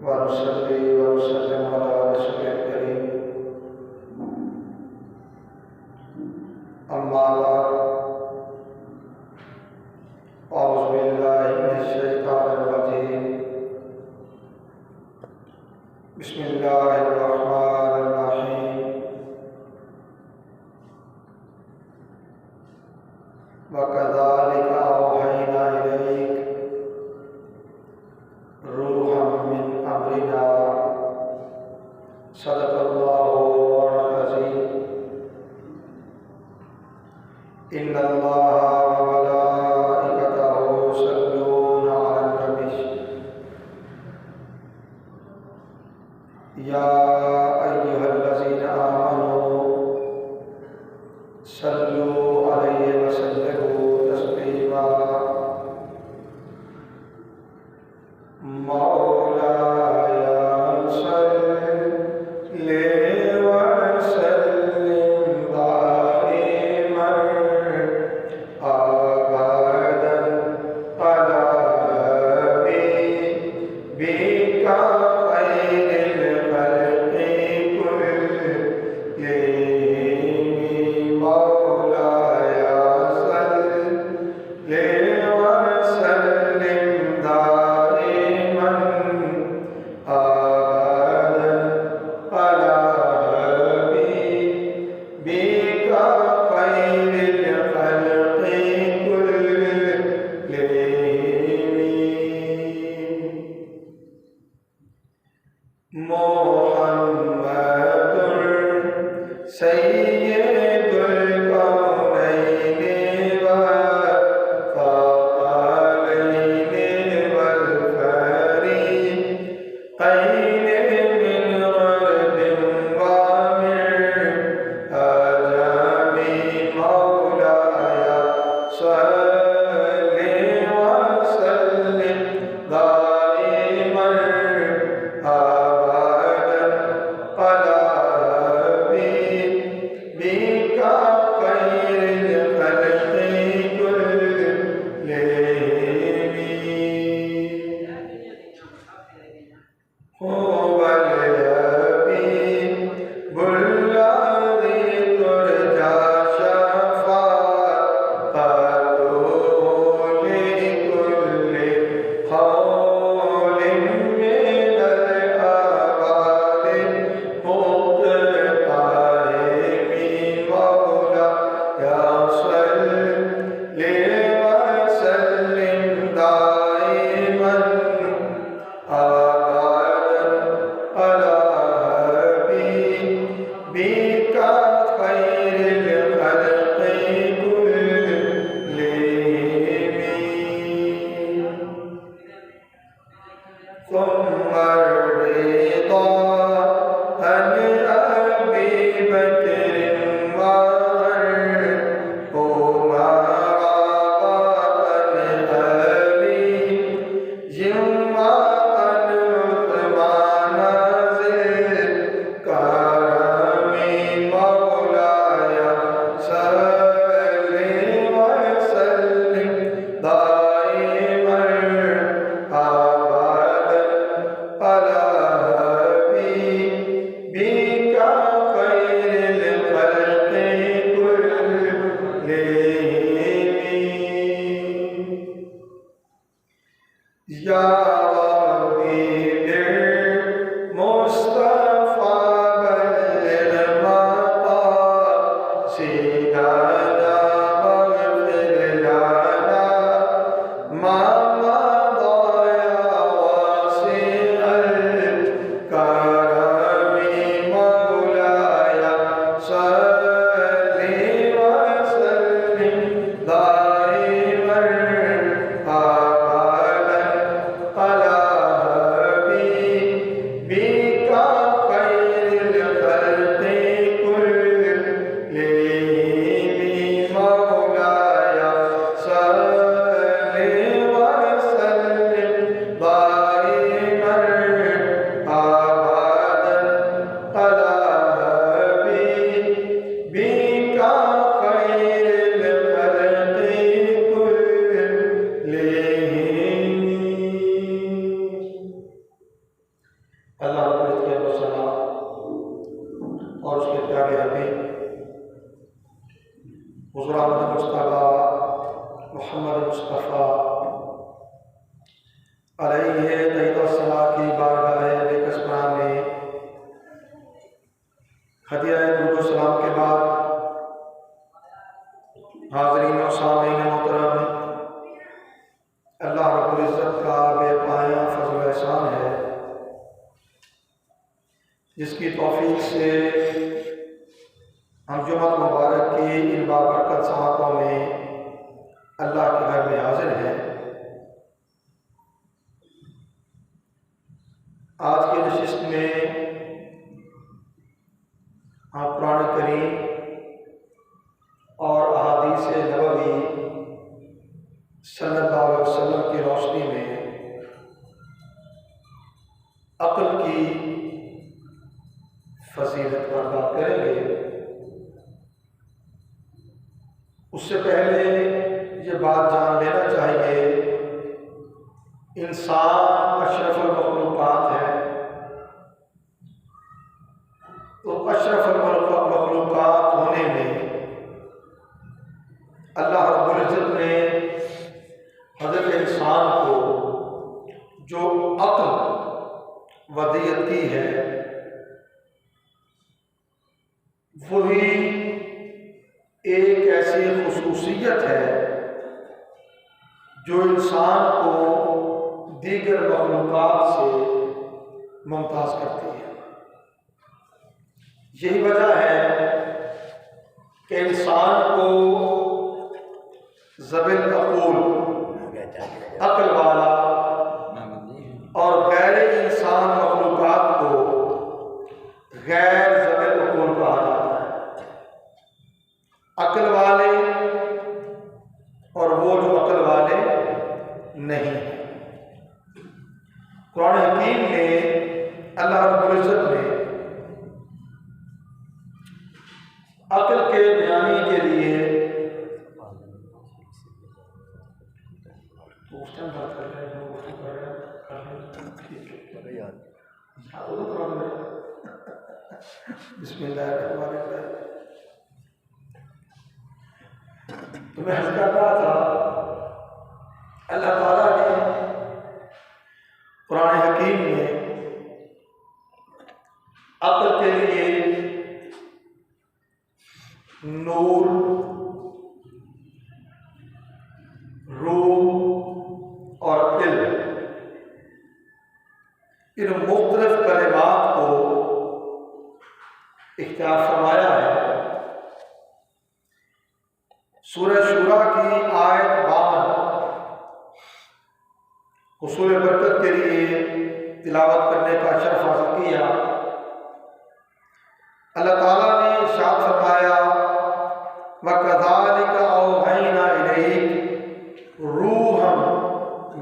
वनुसल्ली वनुसल्लिम अला रसूलिल करीम अम्मा बाद औज़ु बिल्लाहि मिनश शैतानिर रजीम बिस्मिल्लाहिर रहमानिर रहीम वकज़ालिका औहैना इलैक रूहम मिन अम्रिना सदक़ल्लाहु अज़ीम इन्नल्लाहा व मलाइकतहु युसल्लूना अलन नबी या अय्युहल्लज़ीना आमनू सल्लू अलैहि व सल्लिमू तस्लीमा मौलाया सल्ली व सल्लिम दाइमन अबदन अला हबीबिका खैरिल खल्क़ि कुल्लिहिम मौलाया सल्ली व सल्लिम दाइमन अबदन अला हबीबिका खैरिल खल्क़ि कुल्लिहिम मुहम्मदुर सय्यिदुल कौनैनि व फ़क़लैनि वल फ़रीक़ैनि मिन ग़रबिन व मिन अजमी मौलाया सल्लि व सल्लिम दाइमन अबदन अला हबीबिका खैरिल खल्क़ि कुल्लिहिम हुवल हबीबुल्लज़ी तुरजा शफ़ाअतुहु लिकुल्लि क़ौलिन मिनल अवालि मुक़ताहिमीन मौलाया सल्लि व सल्लिम दाइमन अबदन अला हबीबिका खैरिल खल्क़ि कुल्लिहिम सुम्मा रिदा अन अबी बकरिन व अन उमरा व अन अलीय्यिन व अन उस्मान ज़िल करमी मौलाया सल्लि व सल्लिम दाइमन अबदन अला हबीबिका खैरिल खल्क़ि कुल्लिहिम या रब्बी बिल मुस्तफ़ा बल्लिग़ मक़ासिदना वग़फ़िर लना मा मदा या वासिअल करमी मौलाया सल्लि व सल्लिम दाइमन अबदन मुस्तफ़ा अलैहि तैयबा की बारगाह बेकसमा में हदिया दुरूद सलाम के बाद हाज़रीन और सामीन मोहतरम, अल्लाह रब्बुल इज़्ज़त का बेपाया फज़ल एहसान है जिसकी तौफीक से हम जुम्मत मुबारक की इन बाबरकत सआतों में अल्लाह के घर में हाजिर हैं। आज की नशिस्त में हम कुरान करीम और अहादीस नबवी सल्लल्लाहु अलैहि वसल्लम की रोशनी में अक्ल की फजीलत पर बात करेंगे। उससे पहले ये बात जान लेना चाहिए, इंसान अशरफुल मखलूक़ात है, तो अशरफुल मखलूक़ात होने में अल्लाह रब्बुल इज़्ज़त ने हज़रत इंसान को जो अक्ल वदीयत की है वही एक ऐसी खुसूसियत है जो इंसान को दीगर मखलूक़ात से मुमताज़ करती है। यही वजह है कि इंसान को ज़बिल अक़ूल अक्ल वाला और गैर इंसान मखलूक़ात को गैर ज़बिल अक़ूल कहा जाता है। अक्ल वाले और वो जो अक्ल वाले नहीं। कुरान हकीम में अल्लाह रब्बुल इज़्ज़त ने अक्ल के बयानी के लिए बिस्मिल्लाहिर्रहमानिर्रहीम। तो मैं हज़ कर रहा था, अल्लाह ताला ने कुरान हकीम में अक्ल के लिए नूर, रूह और इल्म इन मुख्तलिफ कलिमात को इख्तियार फरमाया है। सूरह शूरा की आयत 52 हुसूल बरकत के लिए तिलावत करने का शर्फ हासिल किया। अल्लाह ताला ने इरशाद फरमाया, वकज़ालिका औहैना इलैक रूहम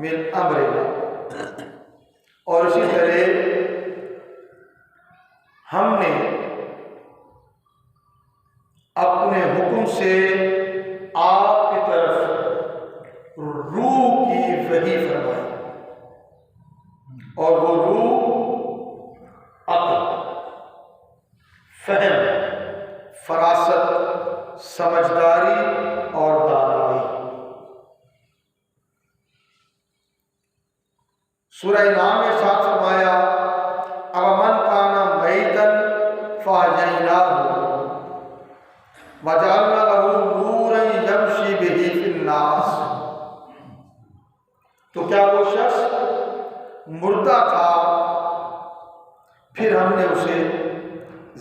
मिन अम्रिना, और इसी तरह हमने अपने हुक्म से आपकी तरफ रूह की वही फरमाई, और वो रूह अक्ल, फहम, फरासत, समझदारी और दानाई। सूरह इनाम में साथ फरमाया, अवमन काना मैतन फअहयैनाहु वजअलना लहू नूरन यमशी बिही फिन्नास। तो क्या वो शख्स मुर्दा था, फिर हमने उसे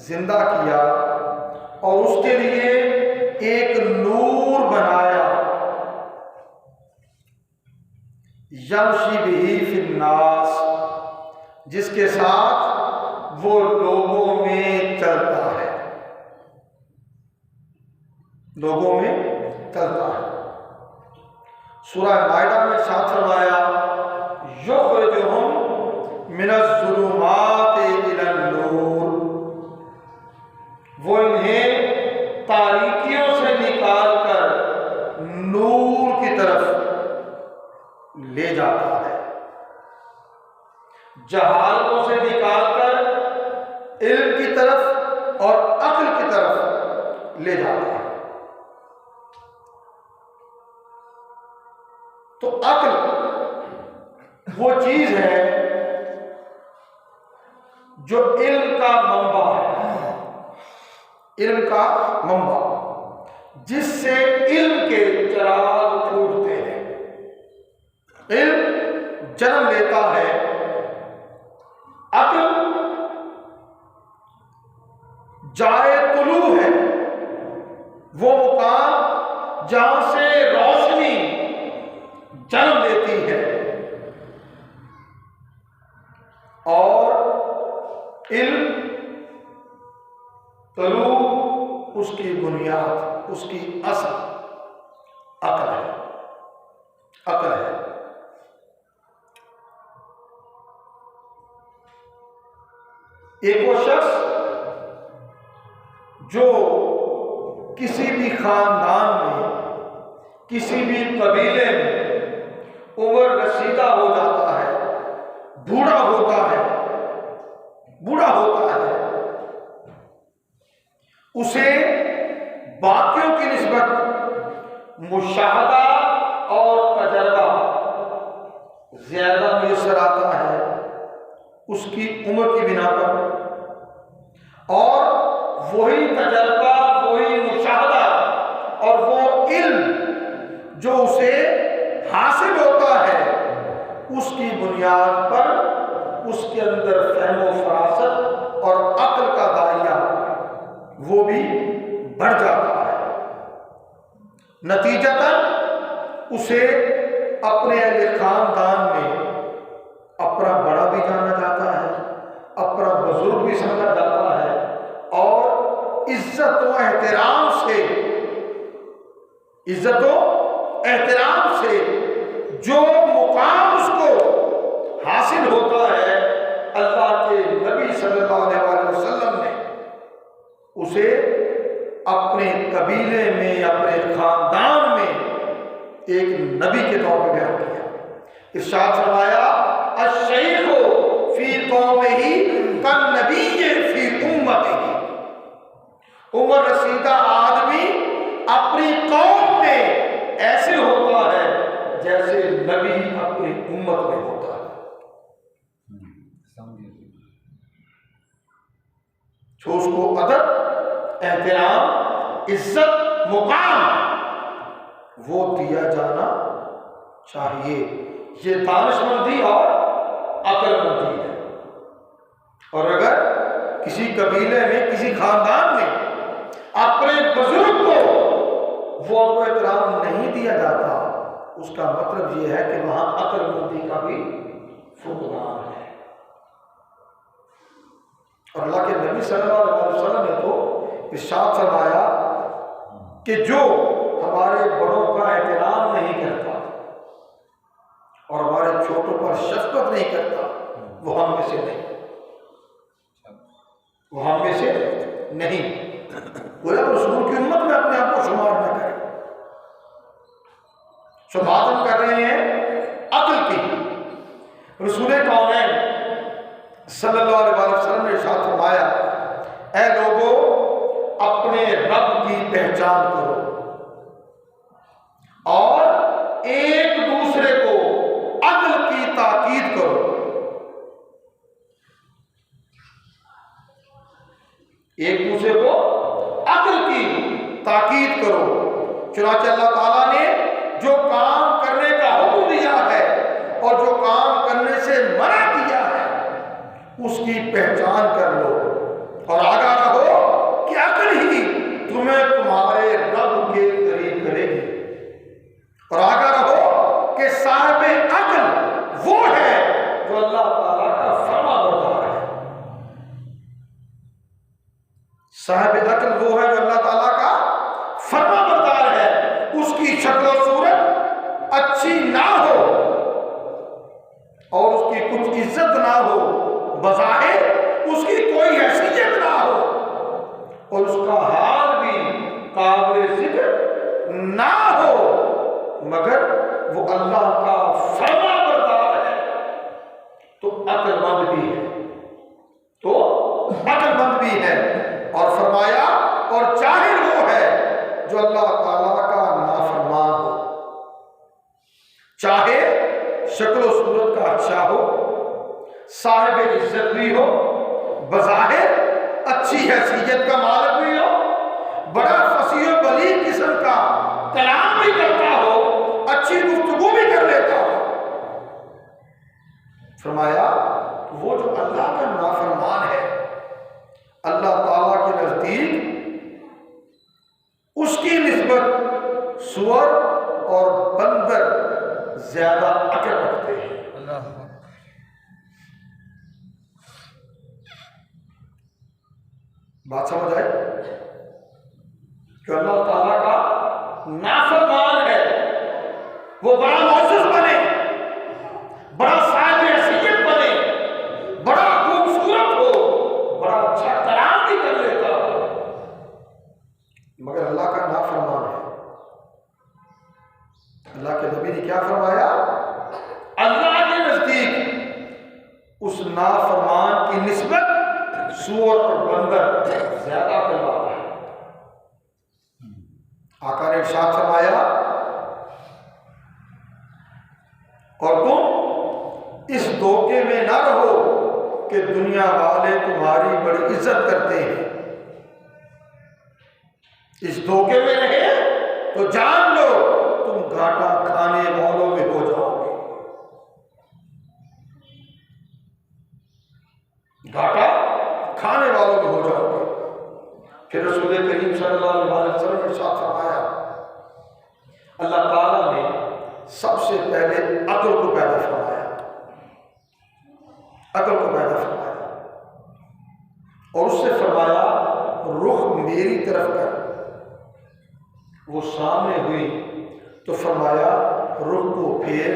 जिंदा किया और उसके लिए एक नूर बनाया, यमशी बिही फिन्नास, जिसके साथ वो लोगों में चलता है, लोगों में चलता है। सूरह माइदा में साथ फरमाया, युखरिजुहुम मिनज़्ज़ुलुमाति इलन-नूर, वो इन्हें तारीकियों से निकाल कर नूर की तरफ ले जाता है, जहालतों से निकालकर इल्म की तरफ और अक्ल की तरफ ले जाता है। तो अक्ल वो चीज है जो इल्म का मंबा है, इल्म का मंबा, जिससे इल्म के चिराग फूटते हैं। इल्म जन्म लेता है, अक्ल जाए तुलू है, वो मुकाम जहां से रोशनी जन्म लेती है। और इल्म तुलू उसकी बुनियाद, उसकी असल अक्ल है, अक्ल है। एक वो शख्स जो किसी भी खानदान में, किसी भी कबीले में उम्र रसीदा हो जाता है, बूढ़ा होता है, बूढ़ा होता है, उसे बाकियों की निस्बत मुशाहदा और तजर्बा ज्यादा मुयस्सर आता है उसकी उम्र की बिना पर। और वही तजर्बा, वही मुशाहदा और वो इल्म जो उसे हासिल होता है, उसकी बुनियाद पर उसके अंदर फहम फरासत और अक्ल का दायरा वो भी बढ़ जाता है। नतीजतन उसे अपने अहले खानदान में अपना बड़ा भी जाना जाता है, अपना बुजुर्ग भी समझा जाता है, और इज्जत व एहतराम से, इज्जत व एहतराम से जो मुकाम उसको हासिल होता है, अल्लाह के नबी सल्लल्लाहु अलैहि वसल्लम ने उसे अपने कबीले में, अपने खानदान में एक नबी के तौर पर बयान किया। इरशाद फरमाया, अश-शैख़ु फी कौमिही कन-नबिय्य फी उम्मतिही। उम्र रसीदा आदमी अपनी कौम में ऐसे होता है जैसे नबी अपनी उम्मत में होता है। जो उसको अदब, एहतराम, इज्जत, मुकाम वो दिया जाना चाहिए। ये दानिशमंदी और अक्लमंदी है। और अगर किसी कबीले में, किसी खानदान में अपने बुजुर्ग को वो एहतराम नहीं दिया जाता, उसका मतलब ये है कि वहां अक्लमंदी का भी फुकदान है। और अल्लाह के नबी सल्लल्लाहु अलैहि वसल्लम ने तो इरशाद फरमाया कि जो हमारे बड़ों का एहतराम नहीं करता और हमारे छोटों पर शफकत नहीं करता, वो हम में से नहीं, वो हम में से नहीं। बोला रसूल की उम्मत में अपने आप को शुमार न करें। सो बात हम कर रहे हैं अक्ल की। रसूल कौनैन सल्लल्लाहु अलैहि वसल्लम ने इरशाद फरमाया, ऐ लोगों, अपने रब की पहचान करो और एक दूसरे को अक्ल की ताकीद करो। एक दूसरे को अक्ल की ताकीद करो। चुनांचे अल्लाह ताला ने जो काम करने का हुक्म दिया है और जो काम करने से मना किया है, उसकी पहचान कर लो और आगाह रहो कि अक्ल ही तुम्हें तुम्हारे रब के करीब करेगी। और आगाह रहो कि साहिब अक्ल वो है जो अल्लाह ताला का फरमाबरदार है। साहिब अक्ल वो है जो अल्लाह ताला का फरमाबरदार है। उसकी शक्ल सूरत अच्छी ना हो और उसकी कुछ इज्जत ना हो, बज़ाहिर उसकी कोई हैसियत ना हो और उसका हाल भी काबिल जिक्र ना हो, मगर वो अल्लाह का फरमाबरदार है, तो अक्लमंद भी है, तो अक्लमंद भी है। और फरमाया, और जाहिल वो है जो अल्लाह ताला का नाफरमान हो। चाहे शक्ल सूरत का अच्छा हो, साहिब इज्जत भी हो, बज़ाहिर अच्छी हैसियत का मालिक भी हो, बड़ा फसीह बलीग किस्म का कलाम भी करता हो, अच्छी गुफ्तगू भी कर लेता हो। फरमाया वो जो अल्लाह का नाफरमान है, अल्लाह ताला के नजदीक उसकी निस्बत सुअर और बंदर ज्यादा अकल रखते हैं। बात समझ आई कि अल्लाह ताला का नाफरमान है, वो बड़ा मुअज़्ज़ज़ बने, बड़ा साहिब हैसियत बने, बड़ा खूबसूरत हो, बड़ा अच्छा कलाम भी कर लेता हो, मगर अल्लाह का नाफरमान है। अल्लाह के नबी ने क्या फरमाया? अल्लाह के नजदीक उस नाफरमान की निस्बत सूअर और बंदर ज्यादा करवाता है। आका ने इरशाद फरमाया और तुम इस धोखे में ना रहो कि दुनिया वाले तुम्हारी बड़ी इज्जत करते हैं। इस धोखे में रहे तो जान लो तुम घाटा खाने वालों में हो जाओगे। घाटा खाने वालों में हो जाओगे। फिर रसूल करीम सल्लल्लाहु अलैहि वसल्लम ने साथ फरमाया, अल्लाह ताला ने सबसे पहले अक्ल को पैदा फरमाया, अक्ल को पैदा फरमाया और उससे फरमाया रुख मेरी तरफ कर। वो सामने हुई तो फरमाया रुख को फेर।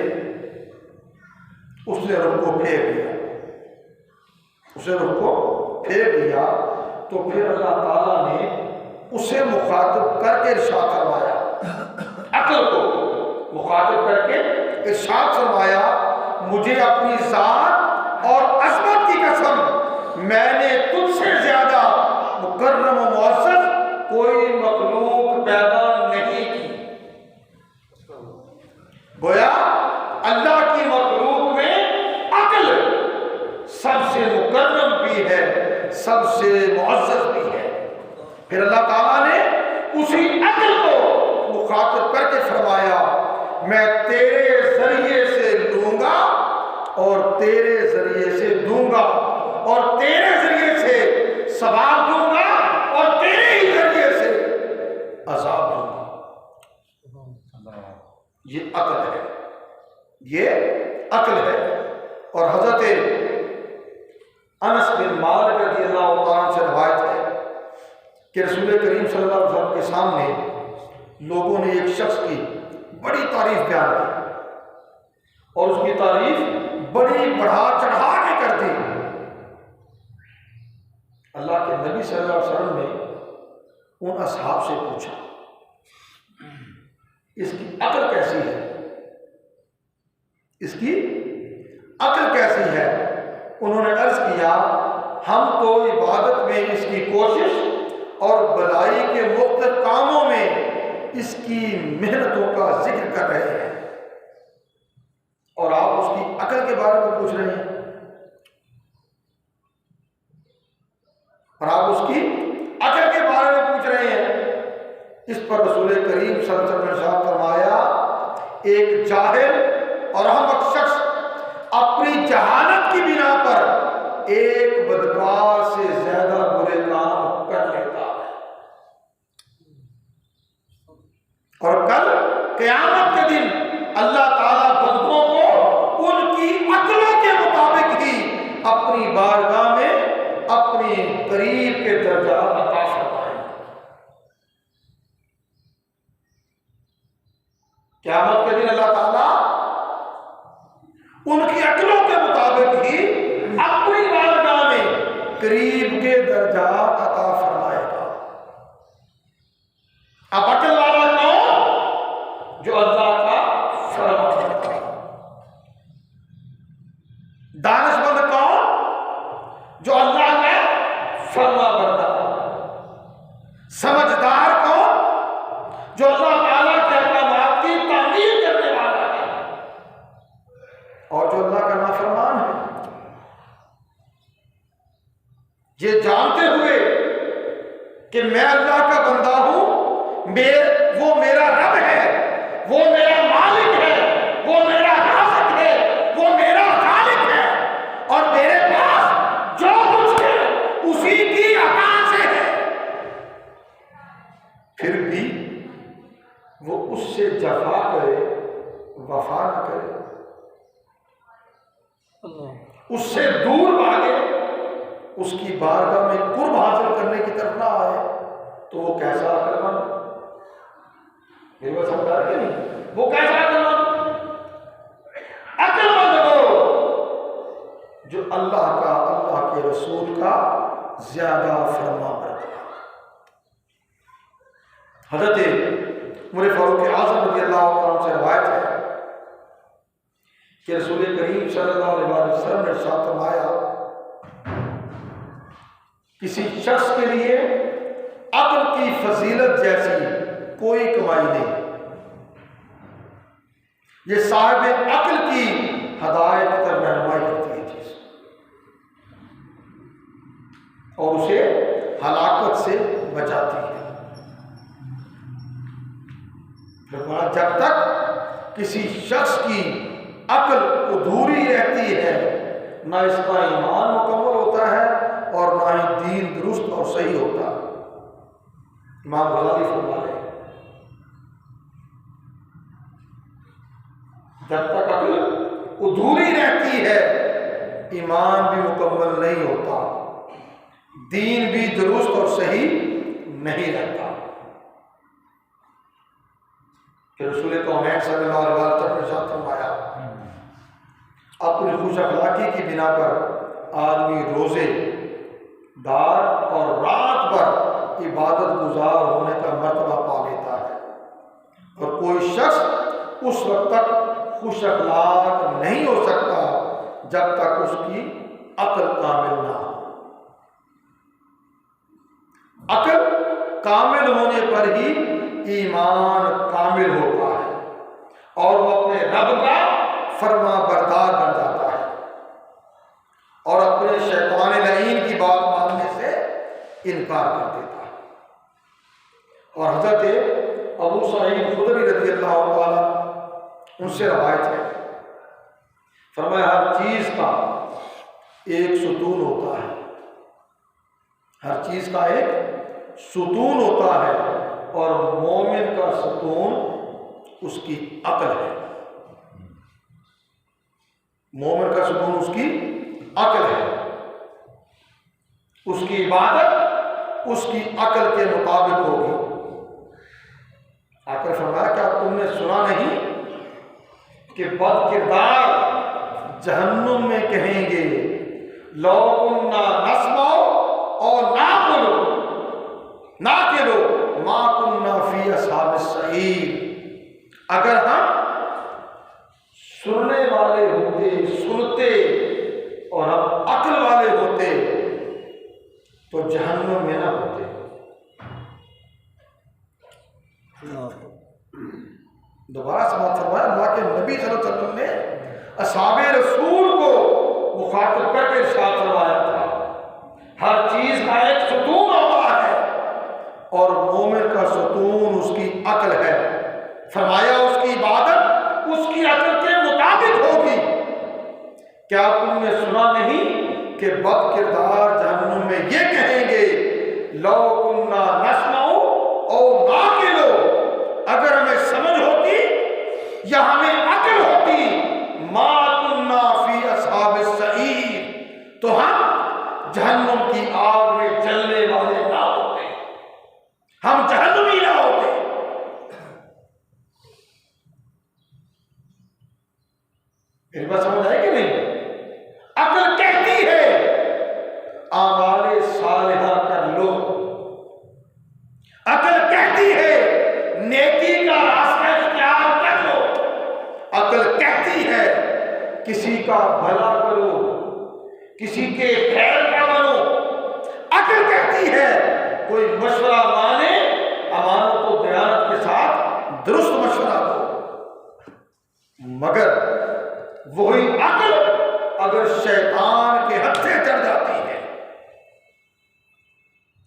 उसने रुख को फेर दिया, उसे रुख को फेर दिया तो फिर अल्लाह ताला ने उसे मुखातिब करके इरशाद फरमाया, अक्ल को मुखातिब करके इरशाद फरमाया, मुझे अपनी जात और अज़मत की कसम मैंने तुझसे ज्यादा मुकर्रम व मुअज़्ज़ज़ कोई मखलूक पैदा नहीं की। गोया अल्लाह की मखलूक में अक्ल सबसे मुकर्रम भी है, सबसे मुअज़्ज़ज़ भी है। फिर अल्लाह ताला ने उसी अक्ल को मुखातिब करके फरमाया, मैं तेरे जरिए से लूंगा और तेरे जरिए से दूंगा और तेरे जरिए से सवाब दूंगा और तेरे ही जरिए से अज़ाब दूंगा। ये अक्ल है, ये अक्ल है। और हजरत अनस बिन मालिक रज़ियल्लाहु ताला से रवायत है कि रसूल करीम सल्लल्लाहु अलैहि वसल्लम के सामने लोगों ने एक शख्स की बड़ी तारीफ बयान की और उसकी तारीफ बड़ी बढ़ा चढ़ा के कर दी। अल्लाह के नबी सल्लल्लाहु अलैहि वसल्लम ने उन असहाब से पूछा, इसकी अक्ल कैसी है? इसकी अक्ल कैसी है? उन्होंने अर्ज किया, हम तो इबादत में इसकी कोशिश और भलाई के मुख्तलिफ कामों में इसकी मेहनतों का जिक्र कर रहे हैं और आप उसकी अक्ल के बारे में पूछ रहे हैं और आप उसकी अक्ल के बारे में पूछ रहे हैं। इस पर रसूल करीम सल्लल्लाहु अलैहि वसल्लम ने फरमाया, एक जाहिल और अहमक शख्स अपनी जहालत की बिना पर एक बदकार से ज्यादा बुरे काम कर लेता है और कल क़यामत के दिन अल्लाह ताला बंदों को उनकी अक्लों के मुताबिक ही अपनी बारगाह में अपनी करीब के दर्जा अता फरमाएंगे। क़यामत के दिन अल्लाह ताला उनकी अक्लों के मुताबिक ही अपनी बारगाह में करीब के दर्जा अता फरमाएगा। अब अक्ल वाला कौन? जो अल्लाह का फरमा करता है। दानिशमंद कौन? जो अल्लाह का फरमा करता है। समझदार कौन? जो अल्लाह ताला के अहकामात की तामील करने वाला है। वफा न करे, उससे दूर भागे, उसकी बारगाह में कुर्ब हासिल करने की तरफ ना आए, तो वो कैसा अक्लमंद, समझा कि नहीं, वो कैसा अक्लमंद हो जो अल्लाह का, अल्लाह के रसूल का ज्यादा फरमा बरदार। हजरत उमर फारूक आज़म रज़ी अल्लाह तआला से रवायत है कि रसूल करीम सल्लल्लाहु अलैहि वसल्लम ने इरशाद फरमाया, किसी शख्स के लिए अक्ल की फजीलत जैसी कोई कमाई नहीं, ये साहिब अक्ल की हदायत की तरफ रहनुमाई करती है चीज और उसे हलाकत से बचाती है। जब तक किसी शख्स की अक्ल अधूरी रहती है, ना इसका ईमान मुकम्मल होता है और ना ही दीन दुरुस्त और सही होता। इमाम गज़ाली फरमाते हैं, जब तक अक्ल अधूरी रहती है, ईमान भी मुकम्मल नहीं होता, दीन भी दुरुस्त और सही नहीं रहता। रसूल कौनैन सल्लल्लाहु अलैहि वसल्लम ने इरशाद फरमाया, अपनी खुश अखलाकी की बिना पर आदमी रोजे दार और रात भर इबादत गुजार होने का मर्तबा पा लेता है और कोई शख्स उस वक्त तक खुश अखलाक नहीं हो सकता जब तक उसकी अक्ल कामिल ना हो। अक्ल कामिल होने पर ही ईमान कामिल होता है और वो अपने रब का फरमा बरदार बन जाता है और अपने शैतान लईन की बात मानने से इनकार कर देता है। और हजरत अबू सईद खुदरी रज़ी अल्लाह ताला उनसे रवायत है, फरमाया हर चीज का एक सुतून होता है, हर चीज का एक सुतून होता है और मोमिन का सुतून उसकी अक्ल है। मोमिन का सुकून उसकी अक्ल है, उसकी इबादत उसकी अक्ल के मुताबिक होगी। आकर फरमाया, क्या तुमने सुना नहीं कि बद किरदार जहन्नुम में कहेंगे लौ कुन्ना नस्माओ और ना बोलो ना केलो मा कुन्ना फी अस्हाबिस सईर। अगर हम सुनने वाले होते, सुनते और हम अक्ल वाले होते तो जहन्नुम में ना होते। दोबारा समाप्त फरमाया, अल्लाह के नबी सल्लल्लाहु अलैहि वसल्लम ने असहाबे रसूल को मुखातिब करके इरशाद फरमाया था, हर चीज का एक सुतून होता है और मोमिन का सुतून उसकी अक्ल है। फरमाया उसकी इबादत उसकी अक्ल के मुताबिक होगी। क्या तुमने सुना नहीं कि बद किरदार जहन्नुम में ये कहेंगे लौ कुन्ना नस्माओ और ना किलो, अगर हमें समझ होती या हमें अक्ल होती मा कुन्ना फी अस्हाबिस सईर, तो हम जहन्नुम की आग में जलने वाले ना होते, हम जहन्नुमी ना होते। मेरी बात समझ आए कि नहीं? अक्ल कहती है आमाले सालिहा कर लो, अक्ल कहती है नेकी का रास्ता इख्तियार कर लो, अक्ल कहती है किसी का भला करो, किसी के खैर का बनो, अक्ल कहती है कोई मशवरा माने, अमानत को दयानत के साथ दुरुस्त मशवरा दो। मगर वही अक्ल अगर शैतान के हत्थे चढ़ जाती है,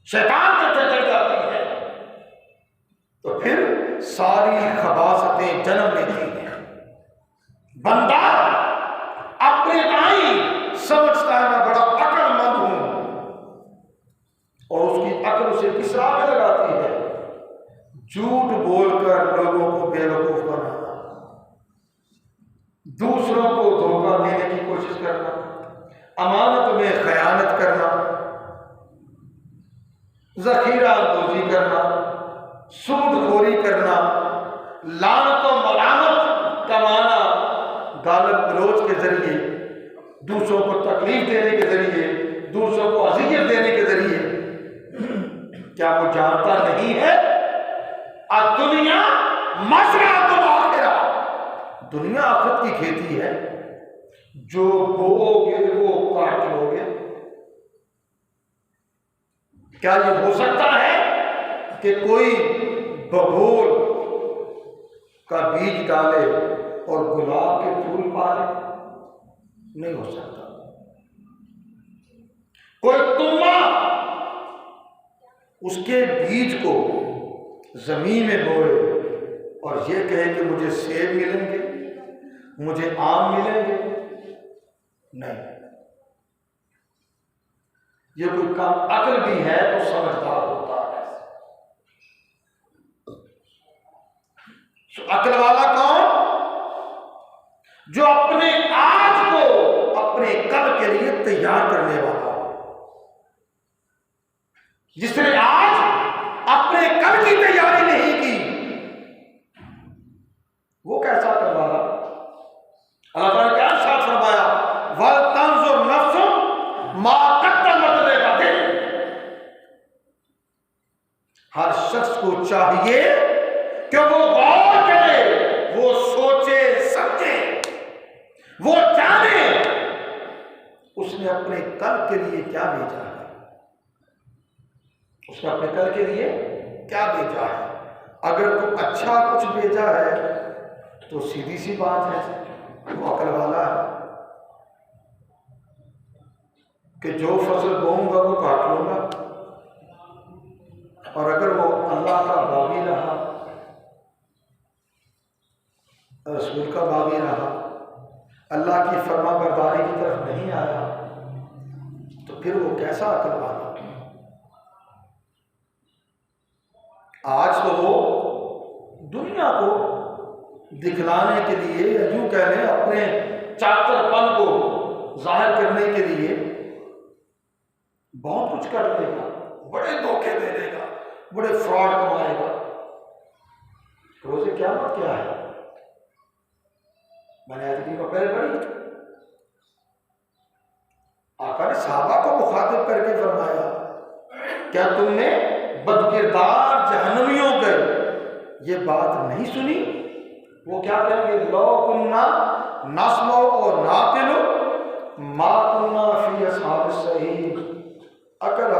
शैतान के हत्थे चढ़ जाती है, तो फिर सारी खबासतें जन्म लेती हैं। बंदा अपने टाइम समझता है मैं बड़ा अक्लमंद हूं और उसकी अक्ल उसे किस राह में लगाती है? झूठ बोलकर लोगों को बेवकूफ बनाना, दूसरों को धोखा देने की कोशिश करना, अमानत में खयानत करना, जखीरा अंदोजी करना, सूदखोरी करना, लानत और मलामत कमाना, गालिब गलौज के जरिए, दूसरों को तकलीफ देने के जरिए, दूसरों को अजियत देने के जरिए। क्या वो जानता नहीं है दुनिया मज़राअतुल आखिरा, दुनिया आखिरत की खेती है, जो बोओगे वो काट लोगे। क्या ये हो सकता है कि कोई बबूल का बीज डाले और गुलाब के फूल पाले? नहीं हो सकता। कोई तुम्मा उसके बीज को जमीन में बोए और ये कहे कि मुझे सेब मिलेंगे, मुझे आम मिलेंगे, नहीं। ये कोई काम अक्ल भी है तो समझदार होता है। तो अक्ल वाला कौन? जो अपने आज को अपने कल के लिए तैयार करने वाला, जिसने आज अपने कल की तैयारी नहीं की, वो कैसा करवाला? अल्लाह ताला ने क्या साथ फरमाया, वल तंजुर नफ्सुम मा कद्दमत लिगदिन। हर शख्स को चाहिए कि वो गौर करे, वो सोचे समझे, वो जाने उसने अपने कल के लिए क्या भेजा है, उसने अपने कल के लिए क्या भेजा है। अगर तो अच्छा कुछ भेजा है तो सीधी सी बात है, वो अकल वाला है कि जो फसल बोऊंगा वो काट लूंगा। और अगर वो अल्लाह का बागी रहा, रसूल का बागी रहा, अल्लाह की फरमाबरदारी की तरफ नहीं आया, तो फिर वो कैसा अकल वाला? आज तो वो दुनिया को दिखलाने के लिए, यूं कह लें अपने चातरपन को जाहिर करने के लिए बहुत कुछ कर देगा, बड़े धोखे दे देगा, बड़े फ्रॉड कमाएगा। रोज़े क़यामत क्या है? मैंने आयत को पहले पढ़ी, आका ने सहाबा को मुखातिब करके फरमाया, क्या तुमने बदकिरदार जहन्नमियों के ये बात नहीं सुनी? वो क्या कहेंगे, लो कुन्ना नस्मो और नाकिलो मा कुन्ना फी अस्हाब सहीह। अगर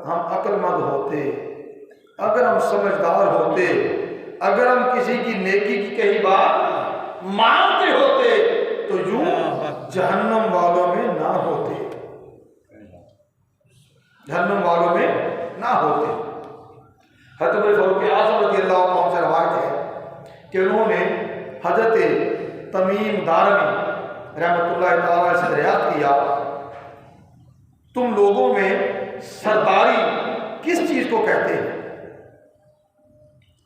हम अक्लमंद होते, अगर हम समझदार होते, अगर हम किसी की नेकी की कही बात मानते होते तो यूं जहन्नम वालों में ना होते, जहन्नम वालों में ना होते। हज़रत फारूक आज़म रज़ियल्लाहु अन्हु से रवायत है कि उन्होंने हज़रत तमीम दारमी रहमतुल्लाह तआला से दरियाफ्त किया, तुम लोगों में सरदारी किस चीज को कहते हैं?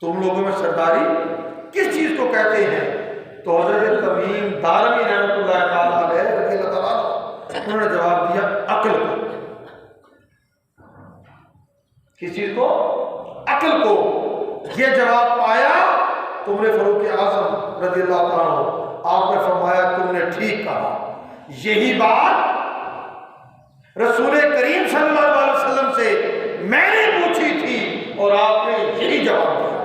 तुम लोगों में सरदारी किस चीज को कहते हैं? तो हज़रत तमीम दारमी रहमतुल्लाह तआला अलैह रज़ियल्लाहु तआला उन्होंने जवाब दिया, अक्ल को। किस चीज को? अक्ल को। यह जवाब पाया तुमने फारूक आज़म रज़ियल्लाहु तआला, आपने फरमाया तुमने ठीक कहा, यही बात रसूल करीम सल्लल्लाहु अलैहि वसल्लम से मैंने पूछी थी और आपने यही जवाब दिया।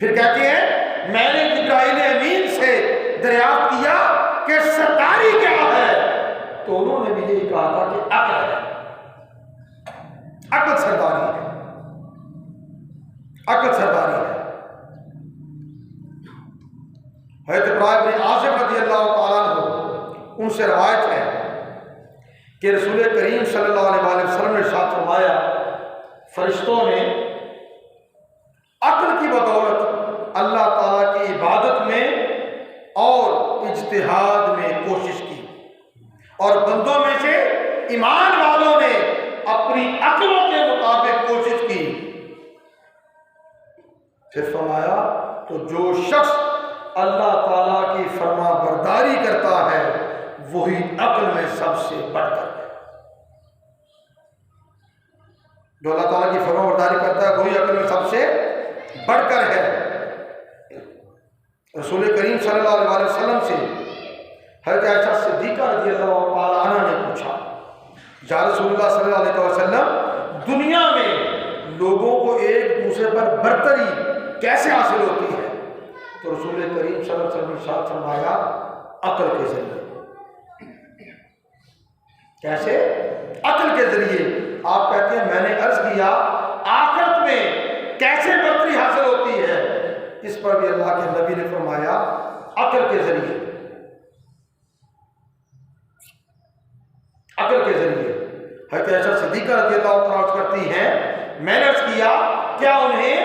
फिर कहते हैं मैंने जिब्राइल अमीन से दरियाफ्त किया कि सरदारी क्या है, तो उन्होंने भी यही कहा था कि अक्ल है, अक्ल सरदारी है, अक्ल सरदारी है। हज़रत इब्राहिम बिन आसिम रज़ियल्लाहु तआला अन्हु उनसे रवायत है कि रसूल करीम सल्लल्लाहु अलैहि वसल्लम ने इरशाद फरमाया, फरिश्तों ने अक्ल की बदौलत अल्लाह ताला की इबादत में और इज्तिहाद में कोशिश की, और बंदों में से ईमान वालों ने अपनी अक्लों के मुताबिक कोशिश की। फिर फरमाया, तो जो शख्स अल्लाह ताला की फरमा वही अक्ल में सबसे बढ़कर है। जो अल्लाह ताला की फरमाबरदारी करता है वही अक्ल में सबसे बढ़कर है। रसूल करीम सल्लल्लाहु अलैहि वसल्लम से हज़रत आयशा सिद्दीक़ा रज़ियल्लाहु ताला अन्हा ने पूछा, या रसूलुल्लाह सल्लल्लाहु अलैहि वसल्लम, दुनिया में लोगों को एक दूसरे पर बरतरी कैसे हासिल होती है? तो रसूल करीम सल्लल्लाहु अलैहि वसल्लम ने फरमाया, अक्ल के जरिए। कैसे? अक्ल के जरिए। आप कहते हैं मैंने अर्ज किया आखिरत में कैसे बरतरी हासिल होती है? इस पर भी अल्लाह के नबी ने फरमाया अक्ल के जरिए। अक्ल के जरिए। हज़रत आयशा सिद्दीक़ा रज़ियल्लाहु अन्हा करती हैं, मैंने अर्ज किया क्या उन्हें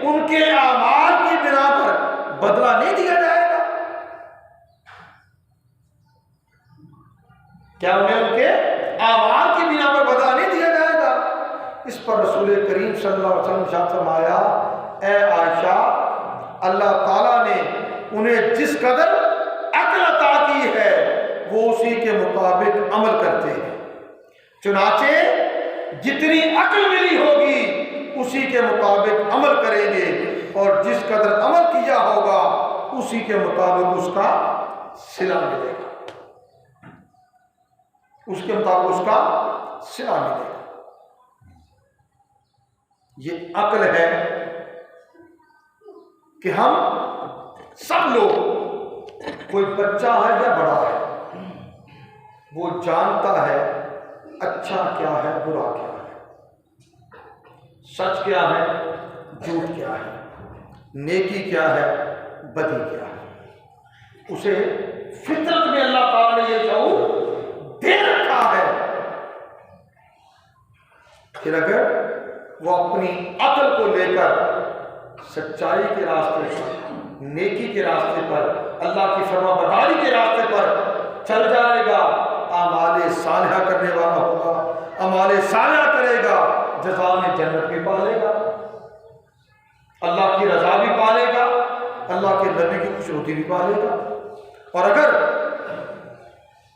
उनके आमाल की बिना पर बदला नहीं दिया जाएगा? क्या उन्हें उनके आमाल की बिना पर बदला नहीं दिया जाएगा? इस पर रसूल करीम सल्लल्लाहु अलैहि वसल्लम ने फरमाया, ए आयशा, अल्लाह ताला ने उन्हें जिस कदर अक्ल अता की है वो उसी के मुताबिक अमल करते हैं। चुनाचे जितनी अक्ल मिली होगी उसी के मुताबिक अमल करेंगे और जिस कदर अमल किया होगा उसी के मुताबिक उसका सिला मिलेगा। उसके मुताबिक उसका सिला मिलेगा। ये अक्ल है कि हम सब लोग, कोई बच्चा है या बड़ा है, वो जानता है अच्छा क्या है बुरा क्या है, सच क्या है झूठ क्या है, नेकी क्या है बदी क्या है। उसे फितरत में अल्लाह ताला ने ये शऊर दे रखा है। फिर अगर वो अपनी अक्ल को लेकर सच्चाई के रास्ते पर, नेकी के रास्ते पर, अल्लाह की फरमाबरदारी के रास्ते पर चल जाएगा, आमाले सालिहा करने वाला होगा, अमाले सालिहा करेगा, जज़ा में जन्नत भी पालेगा, अल्लाह की रजा भी पालेगा, अल्लाह के नबी की खुशनुदी भी पालेगा। और अगर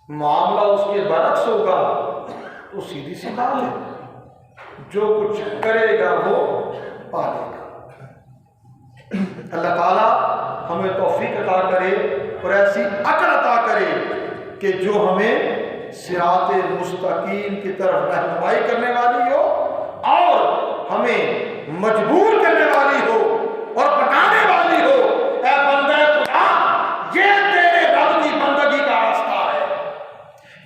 मामला उसके बरक्स होगा तो सीधी सी बात है, जो कुछ करेगा वो पालेगा। अल्लाह ताला हमें तौफीक अता करे और ऐसी अक्ल अता करे कि जो हमें सिराते मुस्तकीम की तरफ रहनुमाई करने वाली हो और हमें मजबूर करने वाली हो और बताने वाली हो, ऐ बंदे खुदा, ये तेरे रब की बंदगी का रास्ता है,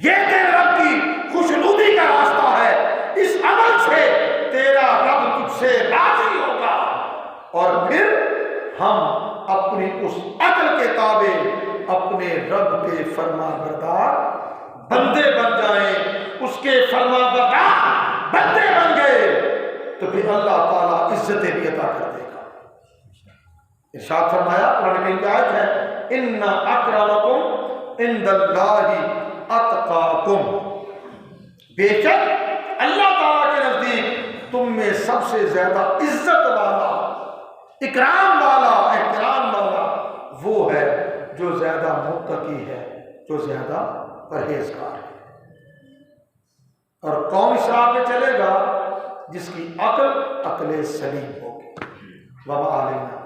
ये तेरे रब की खुशनुदी का रास्ता है, इस अमल से तेरा रब तुझसे राजी होगा। और फिर हम अपनी उस अक्ल के ताबे अपने रब के फरमाबरदार बंदे बन जाएं, उसके फरमाबरदार बंदे बन गए तो फिर अल्लाह ताला इज्जतें भी अता कर देगा। इरशाद फरमाया, कुरान की आयत है, इन्ना अक्रमकुम इंदल्लाहि अतकाकुम, बेशक अल्लाह ताला के नजदीक तुम में सबसे ज्यादा इज्जत वाला, इकराम वाला, एहतराम वाला वो है जो ज्यादा मुत्तकी है, जो ज्यादा परहेजगार है। और कौन इस राह पे चलेगा? जिसकी अक्ल सलीम होगी। वमा अलैना